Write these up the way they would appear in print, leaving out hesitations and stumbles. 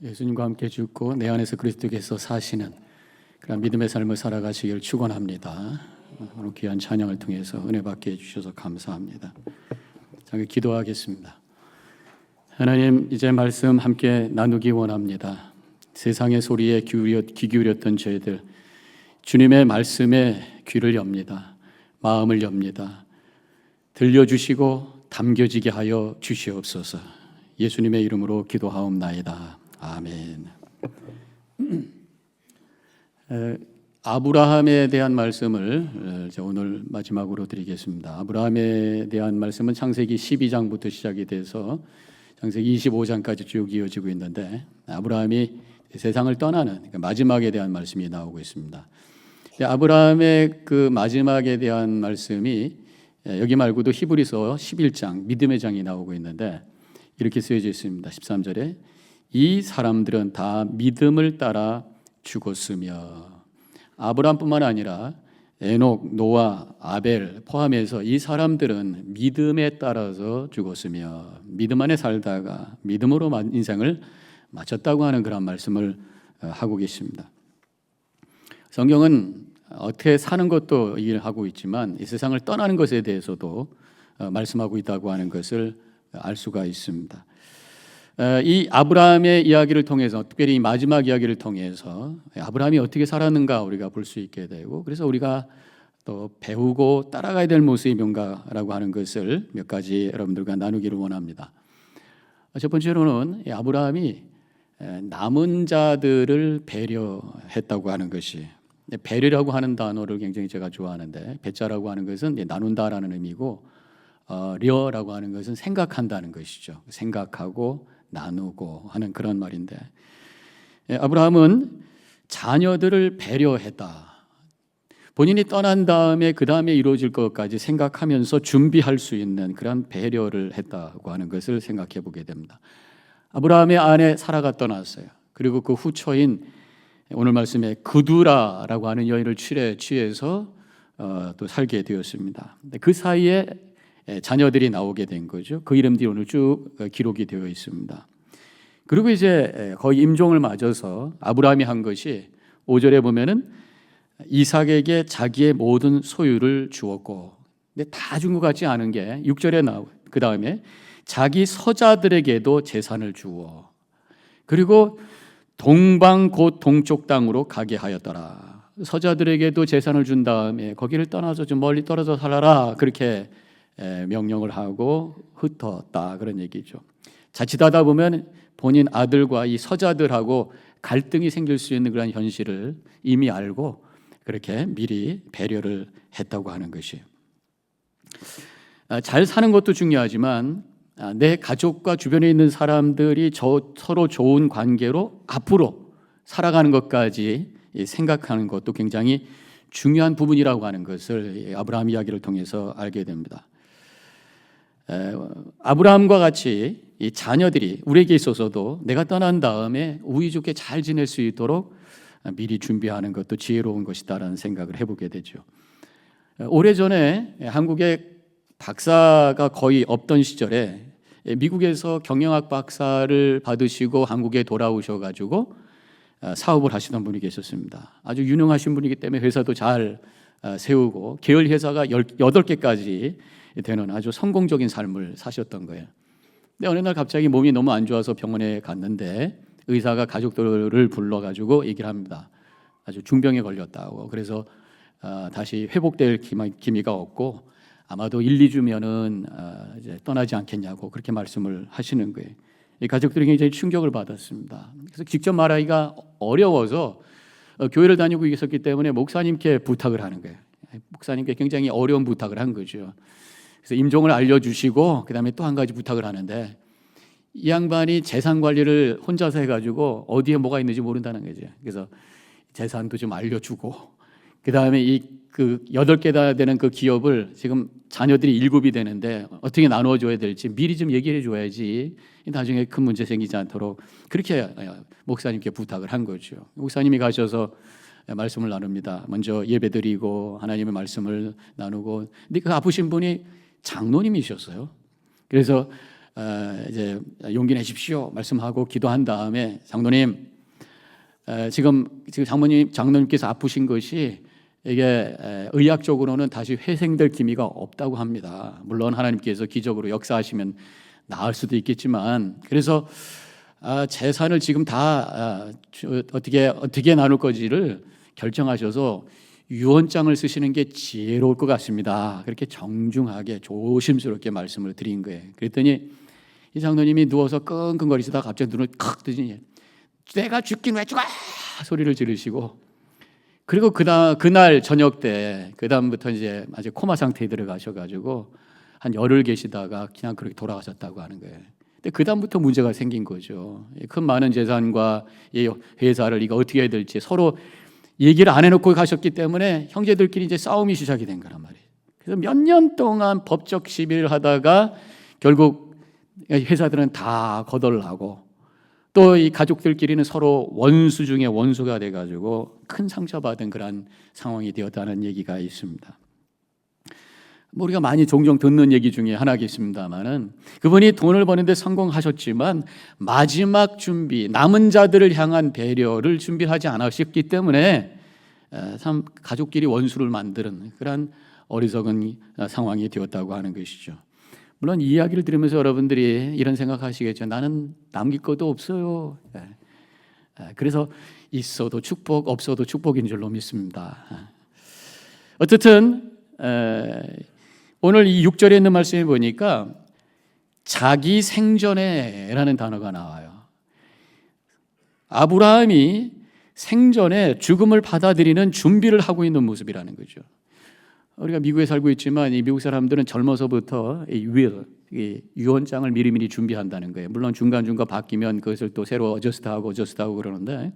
예수님과 함께 죽고 내 안에서 그리스도께서 사시는 그런 믿음의 삶을 살아가시길 축원합니다. 오늘 귀한 찬양을 통해서 은혜 받게 해주셔서 감사합니다. 잠깐 기도하겠습니다. 하나님, 이제 말씀 함께 나누기 원합니다. 세상의 소리에 귀 기울였던 저희들, 주님의 말씀에 귀를 엽니다. 마음을 엽니다. 들려주시고 담겨지게 하여 주시옵소서. 예수님의 이름으로 기도하옵나이다. 아멘. 아브라함에 대한 말씀을 오늘 마지막으로 드리겠습니다. 아브라함에 대한 말씀은 창세기 12장부터 시작이 돼서 창세기 25장까지 쭉 이어지고 있는데, 아브라함이 세상을 떠나는 마지막에 대한 말씀이 나오고 있습니다. 아브라함의 그 마지막에 대한 말씀이 여기 말고도 히브리서 11장 믿음의 장이 나오고 있는데, 이렇게 쓰여져 있습니다. 13절에 이 사람들은 다 믿음을 따라 죽었으며, 아브라함뿐만 아니라 에녹, 노아, 아벨 포함해서 이 사람들은 믿음에 따라서 죽었으며 믿음 안에 살다가 믿음으로 인생을 마쳤다고 하는 그런 말씀을 하고 계십니다. 성경은 어떻게 사는 것도 얘기를 하고 있지만 이 세상을 떠나는 것에 대해서도 말씀하고 있다고 하는 것을 알 수가 있습니다. 이 아브라함의 이야기를 통해서, 특별히 이 마지막 이야기를 통해서 아브라함이 어떻게 살았는가 우리가 볼 수 있게 되고, 그래서 우리가 또 배우고 따라가야 될 모습이 뭔가라고 하는 것을 몇 가지 여러분들과 나누기를 원합니다. 첫 번째로는 아브라함이 남은 자들을 배려했다고 하는 것이, 배려라고 하는 단어를 굉장히 제가 좋아하는데, 배자라고 하는 것은 나눈다라는 의미고, 려라고 하는 것은 생각한다는 것이죠. 생각하고 나누고 하는 그런 말인데, 아브라함은 자녀들을 배려했다. 본인이 떠난 다음에 그 다음에 이루어질 것까지 생각하면서 준비할 수 있는 그런 배려를 했다고 하는 것을 생각해 보게 됩니다. 아브라함의 아내 사라가 떠났어요. 그리고 그 후처인 오늘 말씀에 그두라라고 하는 여인을 취해서 또 살게 되었습니다. 그 사이에 자녀들이 나오게 된 거죠. 그 이름들이 오늘 쭉 기록이 되어 있습니다. 그리고 이제 거의 임종을 맞아서 아브라함이 한 것이 5절에 보면은 이삭에게 자기의 모든 소유를 주었고, 근데 다 준 것 같지 않은 게 6절에 나오고, 그 다음에 자기 서자들에게도 재산을 주어, 그리고 동방 곧 동쪽 땅으로 가게 하였더라. 서자들에게도 재산을 준 다음에 거기를 떠나서 좀 멀리 떨어져 살아라, 그렇게 명령을 하고 흩었다, 그런 얘기죠. 자칫하다 보면 본인 아들과 이 서자들하고 갈등이 생길 수 있는 그런 현실을 이미 알고 그렇게 미리 배려를 했다고 하는 것이에요. 잘 사는 것도 중요하지만 내 가족과 주변에 있는 사람들이 서로 좋은 관계로 앞으로 살아가는 것까지 생각하는 것도 굉장히 중요한 부분이라고 하는 것을 아브라함 이야기를 통해서 알게 됩니다. 아브라함과 같이 이 자녀들이 우리에게 있어서도 내가 떠난 다음에 우위 좋게 잘 지낼 수 있도록 미리 준비하는 것도 지혜로운 것이다라는 생각을 해보게 되죠. 오래전에 한국에 박사가 거의 없던 시절에 미국에서 경영학 박사를 받으시고 한국에 돌아오셔가지고 사업을 하시던 분이 계셨습니다. 아주 유능하신 분이기 때문에 회사도 잘 세우고 계열 회사가 8개까지 되는 아주 성공적인 삶을 사셨던 거예요. 근데 어느 날 갑자기 몸이 너무 안 좋아서 병원에 갔는데 의사가 가족들을 불러가지고 얘기를 합니다. 아주 중병에 걸렸다고. 그래서 다시 회복될 기미가 없고 아마도 1, 2주면은 이제 떠나지 않겠냐고 그렇게 말씀을 하시는 거예요. 이 가족들이 굉장히 충격을 받았습니다. 그래서 직접 말하기가 어려워서 교회를 다니고 있었기 때문에 목사님께 부탁을 하는 거예요. 목사님께 굉장히 어려운 부탁을 한 거죠. 그래서 임종을 알려주시고 그 다음에 또 한 가지 부탁을 하는데, 이 양반이 재산 관리를 혼자서 해가지고 어디에 뭐가 있는지 모른다는 거죠. 그래서 재산도 좀 알려주고, 그 다음에 그 8개 되는 그 기업을 지금 자녀들이 7이 되는데 어떻게 나누어줘야 될지 미리 좀 얘기해 줘야지 나중에 큰 문제 생기지 않도록 그렇게 목사님께 부탁을 한 거죠. 목사님이 가셔서 말씀을 나눕니다. 먼저 예배드리고 하나님의 말씀을 나누고, 근데 그 아프신 분이 장로님이셨어요. 그래서 이제 용기 내십시오 말씀하고 기도한 다음에 장로님, 지금 장로님께서 아프신 것이 이게 의학적으로는 다시 회생될 기미가 없다고 합니다. 물론 하나님께서 기적으로 역사하시면 나을 수도 있겠지만, 그래서 재산을 지금 다 어떻게 나눌 건지를 결정하셔서 유언장을 쓰시는 게 지혜로울 것 같습니다. 그렇게 정중하게 조심스럽게 말씀을 드린 거예요. 그랬더니 이 장로님이 누워서 끙끙거리시다가 갑자기 눈을 칵 뜨더니 내가 죽긴 왜 죽어 소리를 지르시고, 그리고 그날 저녁 때 그다음부터 이제 아주 코마 상태에 들어가셔가지고 한 열흘 계시다가 그냥 그렇게 돌아가셨다고 하는 거예요. 근데 그다음부터 문제가 생긴 거죠. 큰 많은 재산과 이 회사를 이거 어떻게 해야 될지 서로 얘기를 안 해놓고 가셨기 때문에 형제들끼리 이제 싸움이 시작이 된 거란 말이에요. 그래서 몇 년 동안 법적 시비를 하다가 결국 회사들은 다 거덜나고, 또 이 가족들끼리는 서로 원수 중에 원수가 돼가지고 큰 상처받은 그런 상황이 되었다는 얘기가 있습니다. 우리가 많이 종종 듣는 얘기 중에 하나겠습니다만은, 그분이 돈을 버는데 성공하셨지만 마지막 준비, 남은 자들을 향한 배려를 준비하지 않으셨기 때문에 참 가족끼리 원수를 만드는 그런 어리석은 상황이 되었다고 하는 것이죠. 물론 이 이야기를 들으면서 여러분들이 이런 생각하시겠죠. 나는 남길 것도 없어요. 그래서 있어도 축복, 없어도 축복인 줄로 믿습니다. 어쨌든 오늘 이 6절에 있는 말씀에 보니까 자기 생전에라는 단어가 나와요. 아브라함이 생전에 죽음을 받아들이는 준비를 하고 있는 모습이라는 거죠. 우리가 미국에 살고 있지만 이 미국 사람들은 젊어서부터 이 유언장을 미리미리 준비한다는 거예요. 물론 중간중간 바뀌면 그것을 또 새로 어저스트하고 그러는데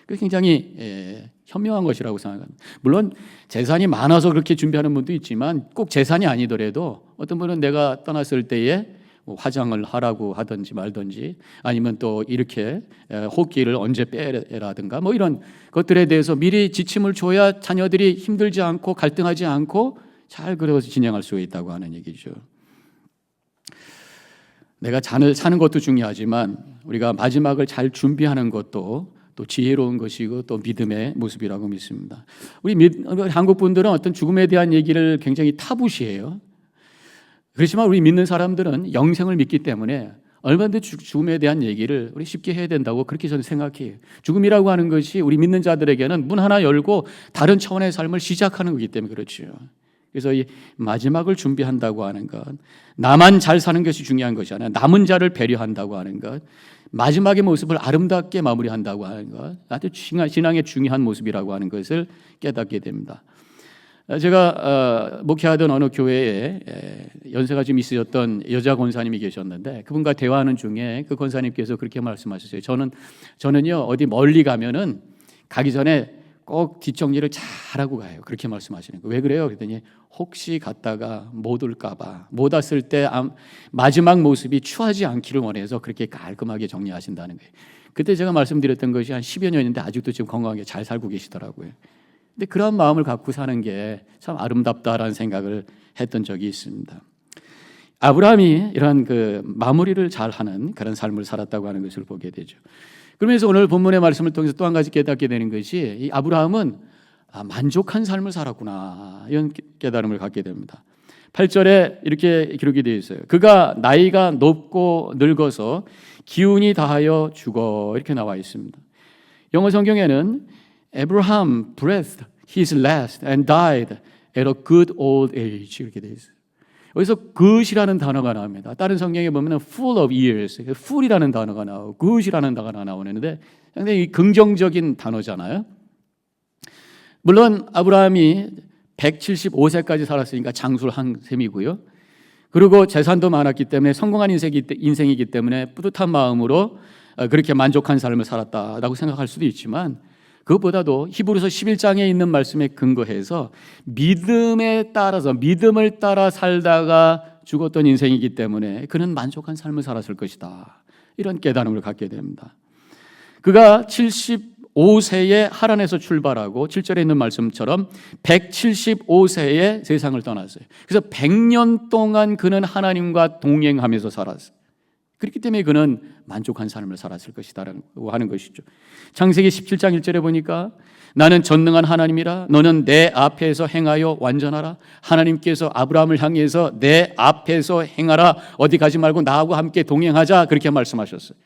굉장히 현명한 것이라고 생각합니다. 물론 재산이 많아서 그렇게 준비하는 분도 있지만 꼭 재산이 아니더라도 어떤 분은 내가 떠났을 때에 화장을 하라고 하든지 말든지, 아니면 또 이렇게 호흡기를 언제 빼라든가 뭐 이런 것들에 대해서 미리 지침을 줘야 자녀들이 힘들지 않고 갈등하지 않고 잘 그려서 진행할 수 있다고 하는 얘기죠. 내가 사는 것도 중요하지만 우리가 마지막을 잘 준비하는 것도 또 지혜로운 것이고 또 믿음의 모습이라고 믿습니다. 우리 한국 분들은 어떤 죽음에 대한 얘기를 굉장히 타부시해요. 그렇지만 우리 믿는 사람들은 영생을 믿기 때문에 얼마든지 죽음에 대한 얘기를 우리 쉽게 해야 된다고 그렇게 저는 생각해요. 죽음이라고 하는 것이 우리 믿는 자들에게는 문 하나 열고 다른 차원의 삶을 시작하는 거기 때문에 그렇죠. 그래서 이 마지막을 준비한다고 하는 것, 나만 잘 사는 것이 중요한 것이 아니라 남은 자를 배려한다고 하는 것, 마지막의 모습을 아름답게 마무리한다고 하는 것, 아주 신앙의 중요한 모습이라고 하는 것을 깨닫게 됩니다. 제가 목회하던 어느 교회에 연세가 좀 있으셨던 여자 권사님이 계셨는데, 그분과 대화하는 중에 그 권사님께서 그렇게 말씀하셨어요. 저는요 어디 멀리 가면은 가기 전에 꼭 뒷정리를 잘하고 가요. 그렇게 말씀하시는 거예요. 왜 그래요? 그랬더니 혹시 갔다가 못 올까봐, 못 왔을 때 마지막 모습이 추하지 않기를 원해서 그렇게 깔끔하게 정리하신다는 거예요. 그때 제가 말씀드렸던 것이 한 10여 년인데 아직도 지금 건강하게 잘 살고 계시더라고요. 근데 그런 마음을 갖고 사는 게 참 아름답다라는 생각을 했던 적이 있습니다. 아브라함이 이러한 그 마무리를 잘하는 그런 삶을 살았다고 하는 것을 보게 되죠. 그러면서 오늘 본문의 말씀을 통해서 또 한 가지 깨닫게 되는 것이, 이 아브라함은 만족한 삶을 살았구나, 이런 깨달음을 갖게 됩니다. 8절에 이렇게 기록이 되어 있어요. 그가 나이가 높고 늙어서 기운이 다하여 죽어, 이렇게 나와 있습니다. 영어 성경에는 Abraham breathed his last and died at a good old age, 이렇게 되어 있어요. 여기서 good이라는 단어가 나옵니다. 다른 성경에 보면 full of years, full이라는 단어가 나오고 good이라는 단어가 나오는데 상당히 긍정적인 단어잖아요. 물론 아브라함이 175세까지 살았으니까 장수를 한 셈이고요. 그리고 재산도 많았기 때문에 성공한 인생이기 때문에 뿌듯한 마음으로 그렇게 만족한 삶을 살았다라고 생각할 수도 있지만, 그것보다도 히브리서 11장에 있는 말씀에 근거해서 믿음을 따라 살다가 죽었던 인생이기 때문에 그는 만족한 삶을 살았을 것이다, 이런 깨달음을 갖게 됩니다. 그가 75세에 하란에서 출발하고 7절에 있는 말씀처럼 175세에 세상을 떠났어요. 그래서 100년 동안 그는 하나님과 동행하면서 살았어요. 그렇기 때문에 그는 만족한 삶을 살았을 것이다라고 하는 것이죠. 창세기 17장 1절에 보니까 나는 전능한 하나님이라 너는 내 앞에서 행하여 완전하라. 하나님께서 아브라함을 향해서 내 앞에서 행하라. 어디 가지 말고 나하고 함께 동행하자. 그렇게 말씀하셨어요.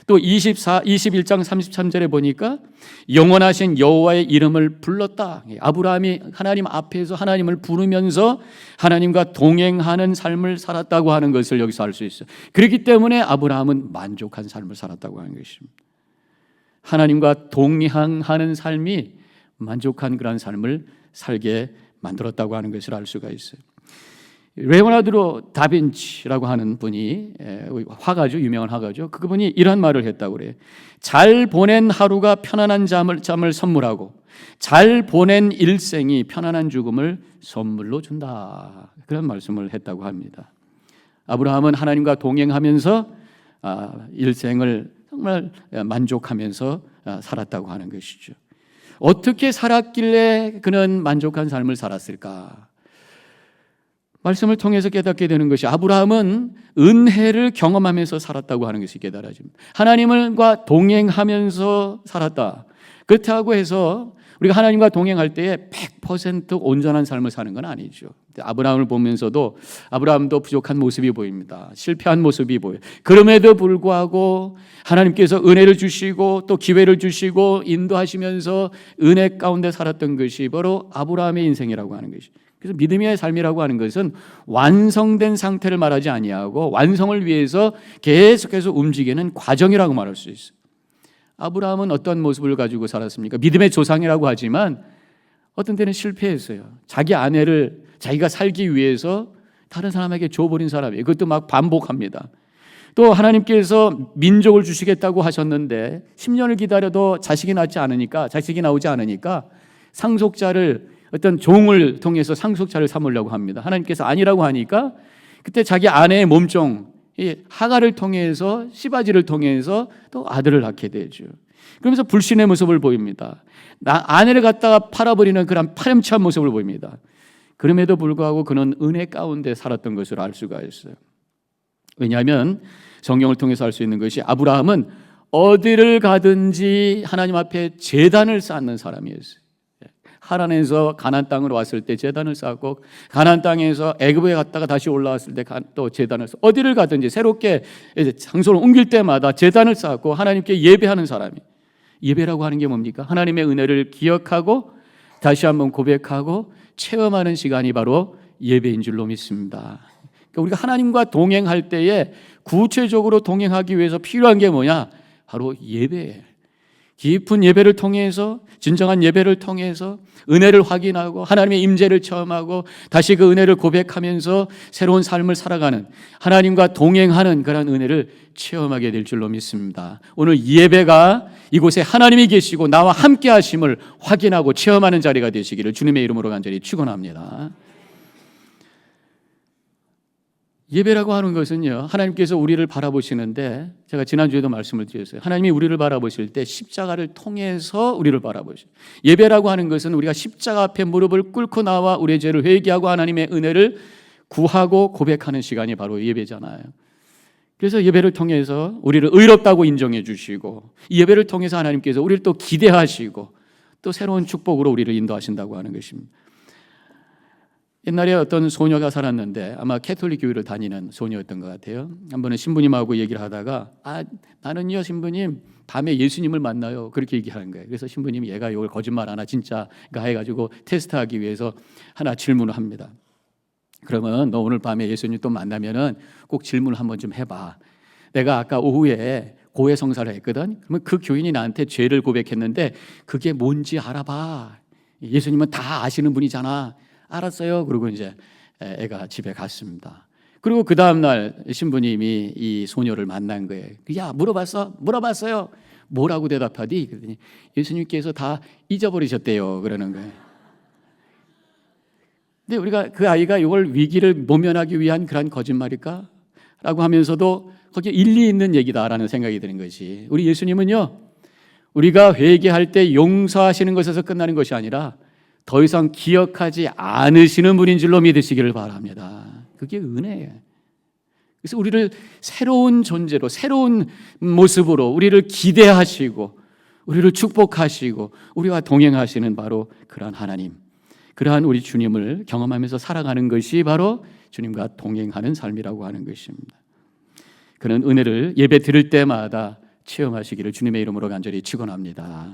또 21장 33절에 보니까 영원하신 여호와의 이름을 불렀다. 아브라함이 하나님 앞에서 하나님을 부르면서 하나님과 동행하는 삶을 살았다고 하는 것을 여기서 알 수 있어요. 그렇기 때문에 아브라함은 만족한 삶을 살았다고 하는 것입니다. 하나님과 동행하는 삶이 만족한 그런 삶을 살게 만들었다고 하는 것을 알 수가 있어요. 레오나르도 다빈치라고 하는 분이 화가죠, 유명한 화가죠. 그분이 이런 말을 했다고 그래요. 잘 보낸 하루가 편안한 잠을 선물하고 잘 보낸 일생이 편안한 죽음을 선물로 준다. 그런 말씀을 했다고 합니다. 아브라함은 하나님과 동행하면서 일생을 정말 만족하면서 살았다고 하는 것이죠. 어떻게 살았길래 그는 만족한 삶을 살았을까? 말씀을 통해서 깨닫게 되는 것이 아브라함은 은혜를 경험하면서 살았다고 하는 것이 깨달아집니다. 하나님과 동행하면서 살았다. 그렇다고 해서 우리가 하나님과 동행할 때에 100% 온전한 삶을 사는 건 아니죠. 아브라함을 보면서도 아브라함도 부족한 모습이 보입니다. 실패한 모습이 보여요. 그럼에도 불구하고 하나님께서 은혜를 주시고 또 기회를 주시고 인도하시면서 은혜 가운데 살았던 것이 바로 아브라함의 인생이라고 하는 것이죠. 그래서 믿음의 삶이라고 하는 것은 완성된 상태를 말하지 아니하고 완성을 위해서 계속해서 움직이는 과정이라고 말할 수 있어요. 아브라함은 어떤 모습을 가지고 살았습니까? 믿음의 조상이라고 하지만 어떤 때는 실패했어요. 자기 아내를 자기가 살기 위해서 다른 사람에게 줘버린 사람이에요. 그것도 막 반복합니다. 또 하나님께서 민족을 주시겠다고 하셨는데 10년을 기다려도 자식이 나오지 않으니까 상속자를 어떤 종을 통해서 상속자를 삼으려고 합니다. 하나님께서 아니라고 하니까 그때 자기 아내의 몸종 하가를 통해서 시바지를 통해서 또 아들을 낳게 되죠. 그러면서 불신의 모습을 보입니다. 아내를 갖다가 팔아버리는 그런 파렴치한 모습을 보입니다. 그럼에도 불구하고 그는 은혜 가운데 살았던 것을 알 수가 있어요. 왜냐하면 성경을 통해서 알 수 있는 것이 아브라함은 어디를 가든지 하나님 앞에 제단을 쌓는 사람이었어요. 하란에서 가나안 땅으로 왔을 때 제단을 쌓고 가나안 땅에서 애굽에 갔다가 다시 올라왔을 때 또 제단을 쌓고 어디를 가든지 새롭게 장소를 옮길 때마다 제단을 쌓고 하나님께 예배하는 사람이. 예배라고 하는 게 뭡니까? 하나님의 은혜를 기억하고 다시 한번 고백하고 체험하는 시간이 바로 예배인 줄로 믿습니다. 그러니까 우리가 하나님과 동행할 때에 구체적으로 동행하기 위해서 필요한 게 뭐냐? 바로 예배예요. 깊은 예배를 통해서 진정한 예배를 통해서 은혜를 확인하고 하나님의 임재를 체험하고 다시 그 은혜를 고백하면서 새로운 삶을 살아가는 하나님과 동행하는 그런 은혜를 체험하게 될 줄로 믿습니다. 오늘 예배가 이곳에 하나님이 계시고 나와 함께 하심을 확인하고 체험하는 자리가 되시기를 주님의 이름으로 간절히 축원합니다. 예배라고 하는 것은요, 하나님께서 우리를 바라보시는데 제가 지난주에도 말씀을 드렸어요. 하나님이 우리를 바라보실 때 십자가를 통해서 우리를 바라보셔요. 예배라고 하는 것은 우리가 십자가 앞에 무릎을 꿇고 나와 우리의 죄를 회개하고 하나님의 은혜를 구하고 고백하는 시간이 바로 예배잖아요. 그래서 예배를 통해서 우리를 의롭다고 인정해 주시고 이 예배를 통해서 하나님께서 우리를 또 기대하시고 또 새로운 축복으로 우리를 인도하신다고 하는 것입니다. 옛날에 어떤 소녀가 살았는데 아마 캐톨릭 교회를 다니는 소녀였던 것 같아요. 한 번은 신부님하고 얘기를 하다가 나는요 신부님 밤에 예수님을 만나요 그렇게 얘기하는 거예요. 그래서 신부님이 얘가 이걸 거짓말 하나 진짜가 해가지고 테스트하기 위해서 하나 질문을 합니다. 그러면 너 오늘 밤에 예수님 또 만나면은 꼭 질문을 한번 좀 해봐. 내가 아까 오후에 고해 성사를 했거든. 그러면 그 교인이 나한테 죄를 고백했는데 그게 뭔지 알아봐. 예수님은 다 아시는 분이잖아. 알았어요. 그리고 이제 애가 집에 갔습니다. 그리고 그 다음날 신부님이 이 소녀를 만난 거예요. 야 물어봤어요. 뭐라고 대답하디? 그랬더니 예수님께서 다 잊어버리셨대요. 그러는 거예요. 근데 우리가 그 아이가 이걸 위기를 모면하기 위한 그런 거짓말일까? 라고 하면서도 거기에 일리 있는 얘기다라는 생각이 드는 것이 우리 예수님은요 우리가 회개할 때 용서하시는 것에서 끝나는 것이 아니라 더 이상 기억하지 않으시는 분인 줄로 믿으시기를 바랍니다. 그게 은혜예요. 그래서 우리를 새로운 존재로, 새로운 모습으로 우리를 기대하시고 우리를 축복하시고 우리와 동행하시는 바로 그러한 하나님, 그러한 우리 주님을 경험하면서 살아가는 것이 바로 주님과 동행하는 삶이라고 하는 것입니다. 그런 은혜를 예배 드릴 때마다 체험하시기를 주님의 이름으로 간절히 축원합니다.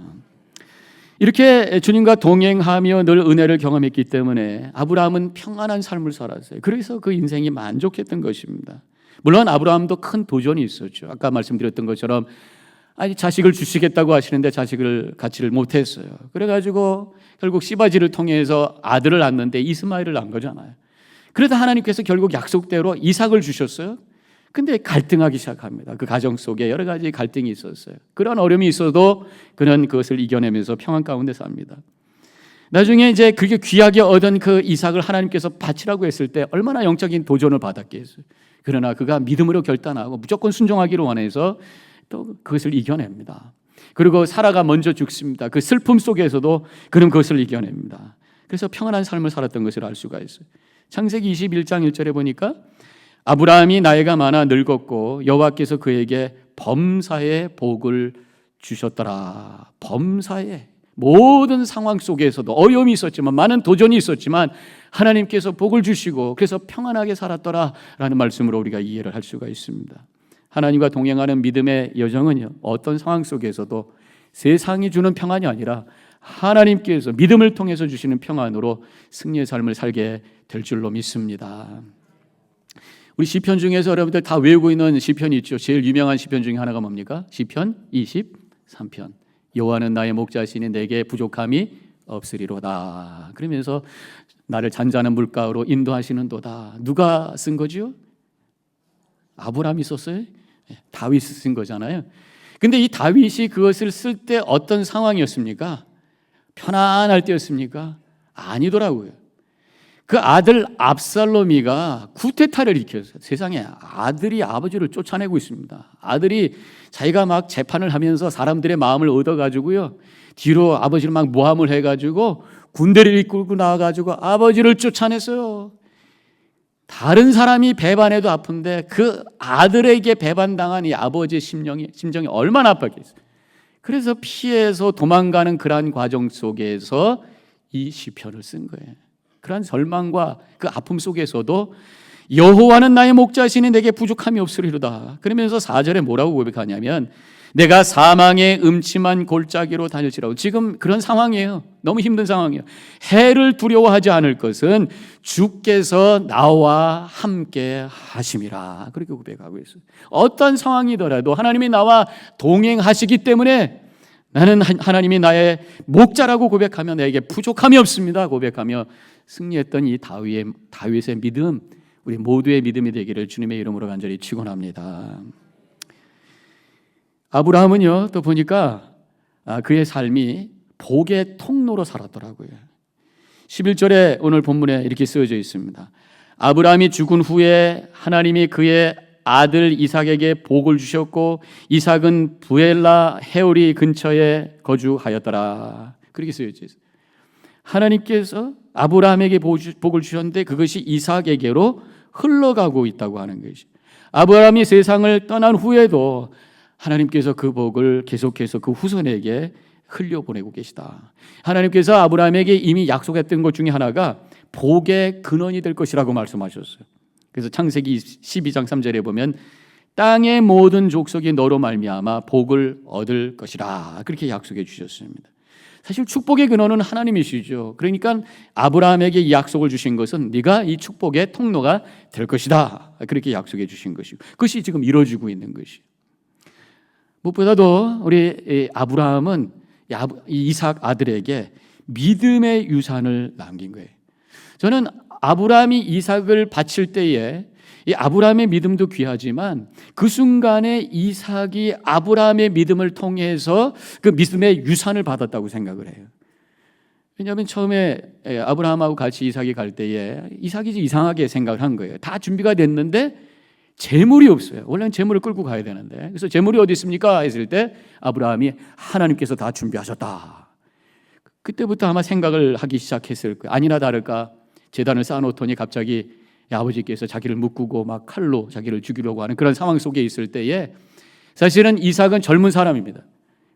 이렇게 주님과 동행하며 늘 은혜를 경험했기 때문에 아브라함은 평안한 삶을 살았어요. 그래서 그 인생이 만족했던 것입니다. 물론 아브라함도 큰 도전이 있었죠. 아까 말씀드렸던 것처럼 자식을 주시겠다고 하시는데 자식을 갖지를 못했어요. 그래가지고 결국 시바지를 통해서 아들을 낳는데 이스마엘을 낳은 거잖아요. 그래도 하나님께서 결국 약속대로 이삭을 주셨어요. 근데 갈등하기 시작합니다. 그 가정 속에 여러 가지 갈등이 있었어요. 그런 어려움이 있어도 그는 그것을 이겨내면서 평안 가운데 삽니다. 나중에 이제 그렇게 귀하게 얻은 그 이삭을 하나님께서 바치라고 했을 때 얼마나 영적인 도전을 받았겠어요. 그러나 그가 믿음으로 결단하고 무조건 순종하기를 원해서 또 그것을 이겨냅니다. 그리고 사라가 먼저 죽습니다. 그 슬픔 속에서도 그는 그것을 이겨냅니다. 그래서 평안한 삶을 살았던 것을 알 수가 있어요. 창세기 21장 1절에 보니까 아브라함이 나이가 많아 늙었고 여호와께서 그에게 범사의 복을 주셨더라. 범사의 모든 상황 속에서도 어려움이 있었지만 많은 도전이 있었지만 하나님께서 복을 주시고 그래서 평안하게 살았더라라는 말씀으로 우리가 이해를 할 수가 있습니다. 하나님과 동행하는 믿음의 여정은요, 어떤 상황 속에서도 세상이 주는 평안이 아니라 하나님께서 믿음을 통해서 주시는 평안으로 승리의 삶을 살게 될 줄로 믿습니다. 우리 시편 중에서 여러분들 다 외우고 있는 시편이 있죠. 제일 유명한 시편 중에 하나가 뭡니까? 시편 23편. 여호와는 나의 목자시니 내게 부족함이 없으리로다. 그러면서 나를 잔잔한 물가로 인도하시는도다. 누가 쓴 거죠? 아브라함이 썼어요? 다윗이 쓴 거잖아요. 근데 이 다윗이 그것을 쓸 때 어떤 상황이었습니까? 편안할 때였습니까? 아니더라고요. 그 아들 압살롬이가 쿠데타를 일으켰어요. 세상에 아들이 아버지를 쫓아내고 있습니다. 아들이 자기가 막 재판을 하면서 사람들의 마음을 얻어가지고요, 뒤로 아버지를 막 모함을 해가지고 군대를 이끌고 나와가지고 아버지를 쫓아냈어요. 다른 사람이 배반해도 아픈데 그 아들에게 배반당한 이 아버지의 심정이 얼마나 아팠겠어요. 그래서 피해서 도망가는 그러한 과정 속에서 이 시편을 쓴 거예요. 그러한 절망과 그 아픔 속에서도 여호와는 나의 목자시니 내게 부족함이 없으리로다. 그러면서 4절에 뭐라고 고백하냐면 내가 사망의 음침한 골짜기로 다닐지라도, 지금 그런 상황이에요. 너무 힘든 상황이에요. 해를 두려워하지 않을 것은 주께서 나와 함께 하심이라. 그렇게 고백하고 있어요. 어떤 상황이더라도 하나님이 나와 동행하시기 때문에 나는 하나님이 나의 목자라고 고백하며 내게 부족함이 없습니다 고백하며 승리했던 이 다윗의 믿음, 우리 모두의 믿음이 되기를 주님의 이름으로 간절히 축원합니다. 아브라함은요, 또 보니까 그의 삶이 복의 통로로 살았더라고요. 11절에 오늘 본문에 이렇게 쓰여져 있습니다. 아브라함이 죽은 후에 하나님이 그의 아들 이삭에게 복을 주셨고 이삭은 부엘라 헤오리 근처에 거주하였더라. 그렇게 쓰여져 있어요. 하나님께서 아브라함에게 복을 주셨는데 그것이 이삭에게로 흘러가고 있다고 하는 것이, 아브라함이 세상을 떠난 후에도 하나님께서 그 복을 계속해서 그 후손에게 흘려보내고 계시다. 하나님께서 아브라함에게 이미 약속했던 것 중에 하나가 복의 근원이 될 것이라고 말씀하셨어요. 그래서 창세기 12장 3절에 보면 땅의 모든 족속이 너로 말미암아 복을 얻을 것이라, 그렇게 약속해 주셨습니다. 사실 축복의 근원은 하나님이시죠. 그러니까 아브라함에게 이 약속을 주신 것은 네가 이 축복의 통로가 될 것이다, 그렇게 약속해 주신 것이고 그것이 지금 이루어지고 있는 것이에요. 무엇보다도 우리 아브라함은 이삭 아들에게 믿음의 유산을 남긴 거예요. 저는 아브라함이 이삭을 바칠 때에 이 아브라함의 믿음도 귀하지만 그 순간에 이삭이 아브라함의 믿음을 통해서 그 믿음의 유산을 받았다고 생각을 해요. 왜냐하면 처음에 아브라함하고 같이 이삭이 갈 때에 이삭이 이상하게 생각을 한 거예요. 다 준비가 됐는데 재물이 없어요. 원래는 재물을 끌고 가야 되는데, 그래서 재물이 어디 있습니까? 했을 때 아브라함이 하나님께서 다 준비하셨다. 그때부터 아마 생각을 하기 시작했을 거예요. 아니나 다를까 재단을 쌓아놓더니 갑자기 아버지께서 자기를 묶고 막 칼로 자기를 죽이려고 하는 그런 상황 속에 있을 때에 사실은 이삭은 젊은 사람입니다.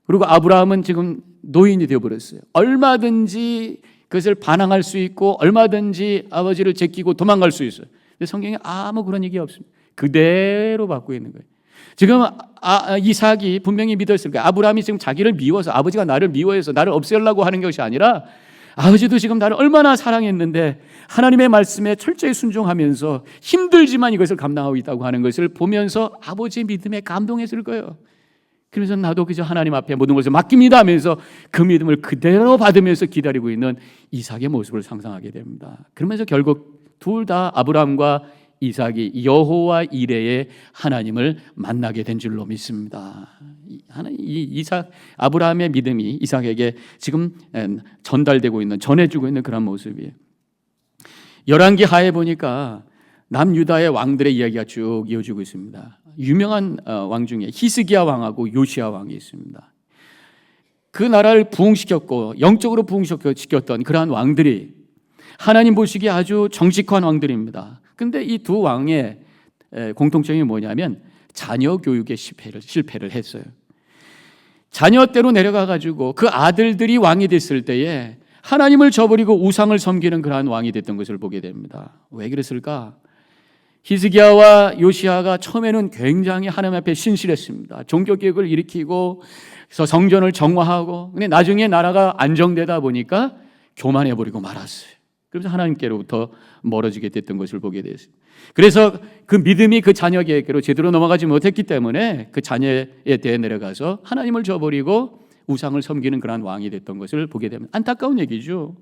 그리고 아브라함은 지금 노인이 되어버렸어요. 얼마든지 그것을 반항할 수 있고 얼마든지 아버지를 제끼고 도망갈 수 있어요. 근데 성경에 아무 그런 얘기 없습니다. 그대로 받고 있는 거예요. 지금 이삭이 분명히 믿었을 거예요. 아브라함이 지금 자기를 미워서, 아버지가 나를 미워해서 나를 없애려고 하는 것이 아니라 아버지도 지금 나를 얼마나 사랑했는데 하나님의 말씀에 철저히 순종하면서 힘들지만 이것을 감당하고 있다고 하는 것을 보면서 아버지의 믿음에 감동했을 거예요. 그래서 나도 그저 하나님 앞에 모든 것을 맡깁니다 하면서 그 믿음을 그대로 받으면서 기다리고 있는 이삭의 모습을 상상하게 됩니다. 그러면서 결국 둘 다 아브라함과 이삭이 여호와 이레의 하나님을 만나게 된 줄로 믿습니다. 아브라함의 믿음이 이삭에게 지금 전달되고 있는, 전해주고 있는 그런 모습이에요. 열왕기 하에 보니까 남유다의 왕들의 이야기가 쭉 이어지고 있습니다. 유명한 왕 중에 히스기야 왕하고 요시야 왕이 있습니다. 그 나라를 부흥시켰고 영적으로 부흥시켰던 그러한 왕들이 하나님 보시기에 아주 정직한 왕들입니다. 그런데 이 두 왕의 공통점이 뭐냐면 자녀 교육에 실패를 했어요. 자녀 때로 내려가가지고 그 아들들이 왕이 됐을 때에 하나님을 저버리고 우상을 섬기는 그러한 왕이 됐던 것을 보게 됩니다. 왜 그랬을까? 히스기야와 요시야가 처음에는 굉장히 하나님 앞에 신실했습니다. 종교개혁을 일으키고 그래서 성전을 정화하고, 근데 나중에 나라가 안정되다 보니까 교만해버리고 말았어요. 그래서 하나님께로부터 멀어지게 됐던 것을 보게 됐어요. 그래서 그 믿음이 그 자녀에게로 제대로 넘어가지 못했기 때문에 그 자녀에 대해 내려가서 하나님을 저버리고 우상을 섬기는 그러한 왕이 됐던 것을 보게 됩니다. 안타까운 얘기죠.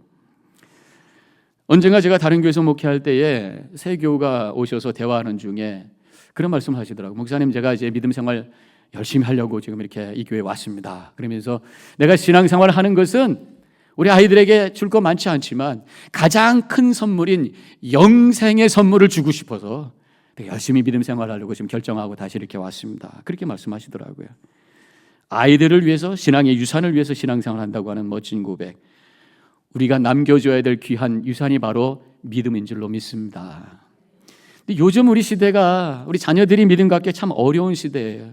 언젠가 제가 다른 교회에서 목회할 때에 새 교우가 오셔서 대화하는 중에 그런 말씀을 하시더라고요. 목사님, 제가 이제 믿음 생활 열심히 하려고 지금 이렇게 이 교회에 왔습니다. 그러면서 내가 신앙생활을 하는 것은 우리 아이들에게 줄 거 많지 않지만 가장 큰 선물인 영생의 선물을 주고 싶어서 열심히 믿음 생활하려고 지금 결정하고 다시 이렇게 왔습니다. 그렇게 말씀하시더라고요. 아이들을 위해서, 신앙의 유산을 위해서 신앙생활을 한다고 하는 멋진 고백. 우리가 남겨줘야 될 귀한 유산이 바로 믿음인 줄로 믿습니다. 근데 요즘 우리 시대가 우리 자녀들이 믿음 갖기 참 어려운 시대예요.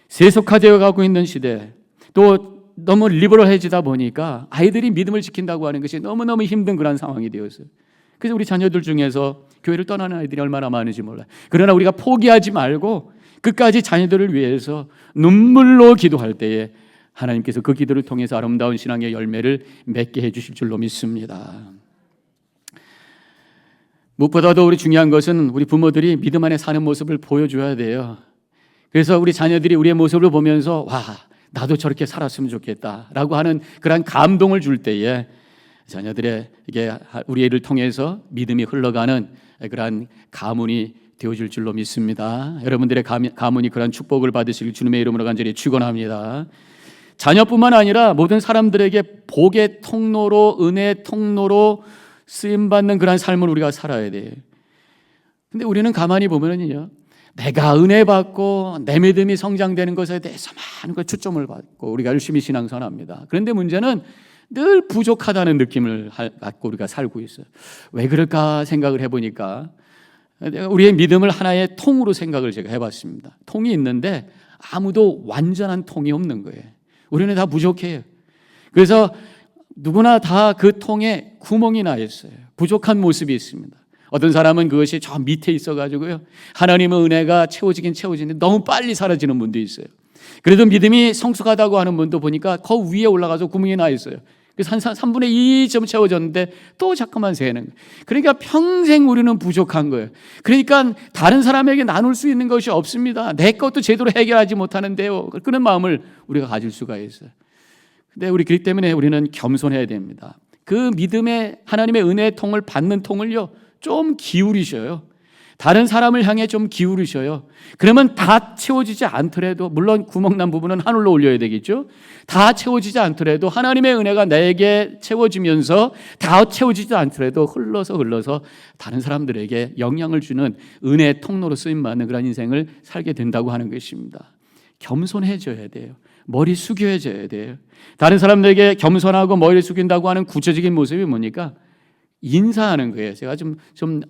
세속화되어 가고 있는 시대, 또 너무 리버럴해지다 보니까 아이들이 믿음을 지킨다고 하는 것이 너무너무 힘든 그런 상황이 되었어요. 그래서 우리 자녀들 중에서 교회를 떠나는 아이들이 얼마나 많은지 몰라요. 그러나 우리가 포기하지 말고 끝까지 자녀들을 위해서 눈물로 기도할 때에 하나님께서 그 기도를 통해서 아름다운 신앙의 열매를 맺게 해주실 줄로 믿습니다. 무엇보다도 우리 중요한 것은 우리 부모들이 믿음 안에 사는 모습을 보여줘야 돼요. 그래서 우리 자녀들이 우리의 모습을 보면서 와, 나도 저렇게 살았으면 좋겠다라고 하는 그런 감동을 줄 때에 자녀들에게 우리 애를 통해서 믿음이 흘러가는 그러한 가문이 되어줄 줄로 믿습니다. 여러분들의 가문이 그런 축복을 받으시길 주님의 이름으로 간절히 축원합니다. 자녀뿐만 아니라 모든 사람들에게 복의 통로로, 은혜의 통로로 쓰임받는 그런 삶을 우리가 살아야 돼요. 근데 우리는 가만히 보면은요, 내가 은혜 받고 내 믿음이 성장되는 것에 대해서 많은 걸 초점을 받고 우리가 열심히 신앙생활합니다. 그런데 문제는 늘 부족하다는 느낌을 갖고 우리가 살고 있어요. 왜 그럴까 생각을 해보니까 우리의 믿음을 하나의 통으로 생각을 제가 해봤습니다. 통이 있는데 아무도 완전한 통이 없는 거예요. 우리는 다 부족해요. 그래서 누구나 다 그 통에 구멍이 나 있어요. 부족한 모습이 있습니다. 어떤 사람은 그것이 저 밑에 있어가지고요, 하나님의 은혜가 채워지긴 채워지는데 너무 빨리 사라지는 분도 있어요. 그래도 믿음이 성숙하다고 하는 분도 보니까 그 위에 올라가서 구멍이 나 있어요. 그래서 한 3분의 2점 채워졌는데 또 자꾸만 새는 거예요. 그러니까 평생 우리는 부족한 거예요. 그러니까 다른 사람에게 나눌 수 있는 것이 없습니다. 내 것도 제대로 해결하지 못하는데요, 그런 마음을 우리가 가질 수가 있어요. 근데 그렇기 때문에 우리는 겸손해야 됩니다. 그 믿음의 하나님의 은혜의 통을 받는 통을요, 좀 기울이셔요. 다른 사람을 향해 좀 기울이셔요. 그러면 다 채워지지 않더라도, 물론 구멍난 부분은 하늘로 올려야 되겠죠. 다 채워지지 않더라도 하나님의 은혜가 내게 채워지면서 다 채워지지 않더라도 흘러서 다른 사람들에게 영향을 주는 은혜의 통로로 쓰임받는 그런 인생을 살게 된다고 하는 것입니다. 겸손해져야 돼요. 머리 숙여져야 돼요. 다른 사람들에게 겸손하고 머리를 숙인다고 하는 구체적인 모습이 뭡니까? 인사하는 거예요. 제가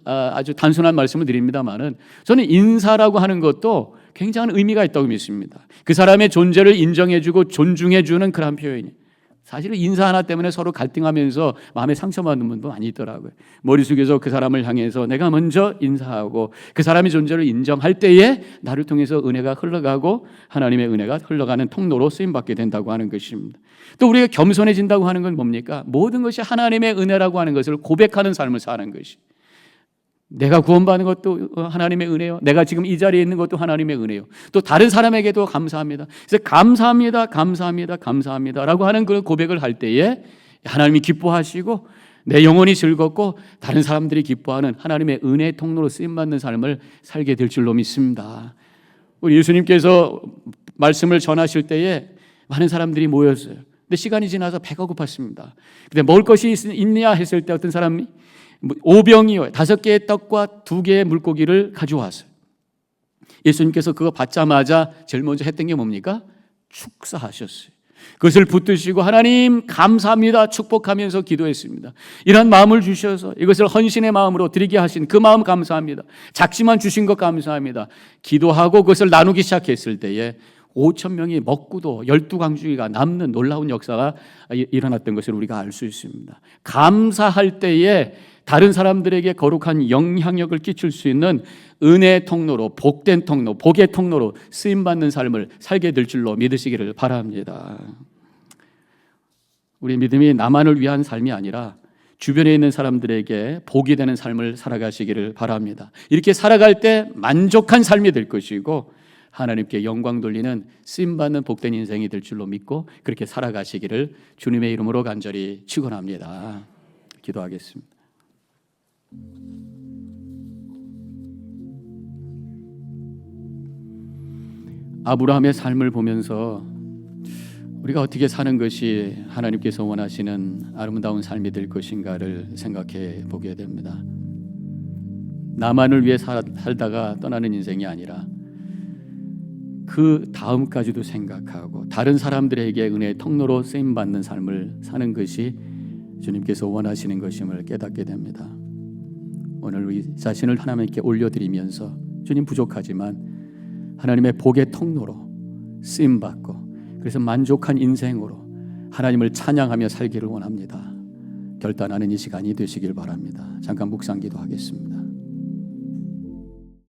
아주 단순한 말씀을 드립니다만은 저는 인사라고 하는 것도 굉장한 의미가 있다고 믿습니다. 그 사람의 존재를 인정해주고 존중해주는 그런 표현이. 사실은 인사 하나 때문에 서로 갈등하면서 마음에 상처받는 분도 많이 있더라고요. 머릿속에서 그 사람을 향해서 내가 먼저 인사하고 그 사람의 존재를 인정할 때에 나를 통해서 은혜가 흘러가고 하나님의 은혜가 흘러가는 통로로 쓰임받게 된다고 하는 것입니다. 또 우리가 겸손해진다고 하는 건 뭡니까? 모든 것이 하나님의 은혜라고 하는 것을 고백하는 삶을 사는 것이. 내가 구원받는 것도 하나님의 은혜요. 내가 지금 이 자리에 있는 것도 하나님의 은혜요. 또 다른 사람에게도 감사합니다. 그래서 감사합니다, 감사합니다, 감사합니다라고 하는 그런 고백을 할 때에 하나님이 기뻐하시고 내 영혼이 즐겁고 다른 사람들이 기뻐하는 하나님의 은혜의 통로로 쓰임받는 삶을 살게 될 줄로 믿습니다. 우리 예수님께서 말씀을 전하실 때에 많은 사람들이 모였어요. 근데 시간이 지나서 배가 고팠습니다. 근데 먹을 것이 있느냐 했을 때 어떤 사람이 5병이요 5개의 떡과 2개의 물고기를 가져왔어요. 예수님께서 그거 받자마자 제일 먼저 했던 게 뭡니까? 축사하셨어요. 그것을 붙드시고 하나님 감사합니다 축복하면서 기도했습니다. 이런 마음을 주셔서 이것을 헌신의 마음으로 드리게 하신 그 마음 감사합니다. 작지만 주신 것 감사합니다. 기도하고 그것을 나누기 시작했을 때에 5,000명이 먹고도 12강주기가 남는 놀라운 역사가 일어났던 것을 우리가 알 수 있습니다. 감사할 때에 다른 사람들에게 거룩한 영향력을 끼칠 수 있는 은혜의 통로로, 복된 통로, 복의 통로로 쓰임받는 삶을 살게 될 줄로 믿으시기를 바랍니다. 우리 믿음이 나만을 위한 삶이 아니라 주변에 있는 사람들에게 복이 되는 삶을 살아가시기를 바랍니다. 이렇게 살아갈 때 만족한 삶이 될 것이고 하나님께 영광 돌리는 쓰임받는 복된 인생이 될 줄로 믿고 그렇게 살아가시기를 주님의 이름으로 간절히 축원합니다. 기도하겠습니다. 아브라함의 삶을 보면서 우리가 어떻게 사는 것이 하나님께서 원하시는 아름다운 삶이 될 것인가를 생각해 보게 됩니다. 나만을 위해 살다가 떠나는 인생이 아니라 그 다음까지도 생각하고 다른 사람들에게 은혜의 통로로 쓰임받는 삶을 사는 것이 주님께서 원하시는 것임을 깨닫게 됩니다. 오늘 우리 자신을 하나님께 올려드리면서 주님 부족하지만 하나님의 복의 통로로 쓰임받고 그래서 만족한 인생으로 하나님을 찬양하며 살기를 원합니다. 결단하는 이 시간이 되시길 바랍니다. 잠깐 묵상 기도하겠습니다.